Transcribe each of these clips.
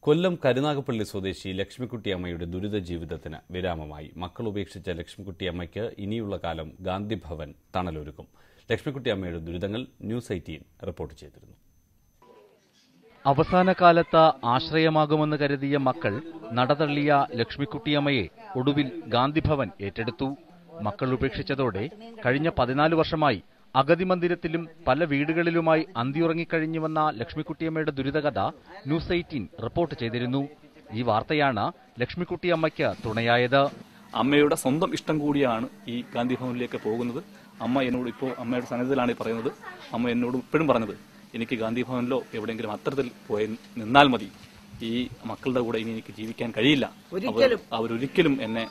കൊല്ലം കരുനാഗപ്പള്ളി സ്വദേശി ലക്ഷ്മിക്കുട്ടി അമ്മയുടെ ദുരിത ജീവിതത്തിന് വിരാമമായി. മക്കൾ ഉപേക്ഷിച്ച ലക്ഷ്മിക്കുട്ടി അമ്മയ്ക്ക് ഇനിയുള്ള കാലം ഗാന്ധിഭവൻ തണലൊരുക്കും. ലക്ഷ്മിക്കുട്ടി അമ്മയുടെ ദുരിതങ്ങൾ ന്യൂസ് 18 റിപ്പോർട്ട് ചെയ്തിരുന്നു. അവസാന കാലത്ത് ആശ്രയമാകുമെന്ന് കരുതിയ മക്കൾ നടതള്ളിയ ലക്ഷ്മിക്കുട്ടിയമ്മയെ ഒടുവിൽ ഗാന്ധിഭവൻ ഏറ്റെടുത്തു. മക്കൾ ഉപേക്ഷിച്ചതോടെ കഴിഞ്ഞ 14 വർഷമായി അഗതി മന്ദിരത്തിലും പല വീടുകളിലുമായി അന്തിയുറങ്ങിക്കഴിഞ്ഞുവന്ന ലക്ഷ്മിക്കുട്ടിയമ്മയുടെ ദുരിതകഥ ന്യൂസ് 18 റിപ്പോർട്ട് ചെയ്തിരുന്നു. ഈ വാർത്തയാണ് ലക്ഷ്മിക്കുട്ടിയമ്മയ്ക്ക് തുണയായത്. അമ്മയുടെ സ്വന്തം ഇഷ്ടം കൂടിയാണ് ഈ ഗാന്ധിഭവനിലേക്ക് പോകുന്നത്. അമ്മ എന്നോട് ഇപ്പോൾ അമ്മയുടെ സന്നിധിയിലാണ് പറയുന്നത്. അമ്മ എന്നോട് ഇപ്പോഴും പറഞ്ഞത്, എനിക്ക് ഗാന്ധിഭവനിലോ എവിടെയെങ്കിലും അത്തരത്തിൽ പോയി നിന്നാൽ മതി, ഈ മക്കളുടെ കൂടെ ഇനി എനിക്ക് ജീവിക്കാൻ കഴിയില്ല, അവരൊരിക്കലും എന്നെ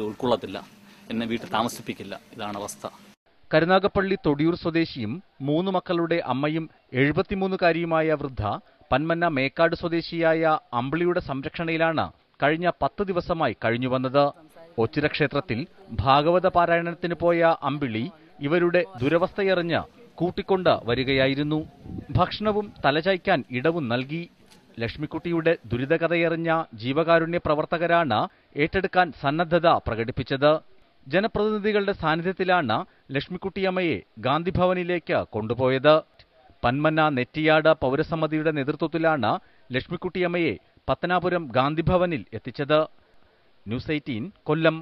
ഉൾക്കൊള്ളത്തില്ല, എന്നെ വീട്ടിൽ താമസിപ്പിക്കില്ല. ഇതാണ് അവസ്ഥ. കരുനാഗപ്പള്ളി തൊടിയൂർ സ്വദേശിയും 3 മക്കളുടെ അമ്മയും 73-കാരിയുമായ വൃദ്ധ പന്മന മേക്കാട് സ്വദേശിയായ അമ്പിളിയുടെ സംരക്ഷണയിലാണ് കഴിഞ്ഞ 10 ദിവസമായി കഴിഞ്ഞുവന്നത്. ഒച്ചിറ ക്ഷേത്രത്തിൽ ഭാഗവത പാരായണത്തിന് പോയ അമ്പിളി ഇവരുടെ ദുരവസ്ഥയറിഞ്ഞ് കൂട്ടിക്കൊണ്ട് വരികയായിരുന്നു. ഭക്ഷണവും തലചായ്ക്കാൻ ഇടവും നൽകി. ലക്ഷ്മിക്കുട്ടിയുടെ ദുരിതകഥയറിഞ്ഞ ജീവകാരുണ്യ പ്രവർത്തകരാണ് ഏറ്റെടുക്കാൻ സന്നദ്ധത പ്രകടിപ്പിച്ചത്. ജനപ്രതിനിധികളുടെ സാന്നിധ്യത്തിലാണ് ലക്ഷ്മിക്കുട്ടിയമ്മയെ ഗാന്ധിഭവനിലേക്ക് കൊണ്ടുപോയത്. പന്മന നെറ്റിയാട് പൗരസമിതിയുടെ നേതൃത്വത്തിലാണ് ലക്ഷ്മിക്കുട്ടിയമ്മയെ പത്തനാപുരം ഗാന്ധിഭവനിൽ എത്തിച്ചത്. ന്യൂസ് 18 കൊല്ലം.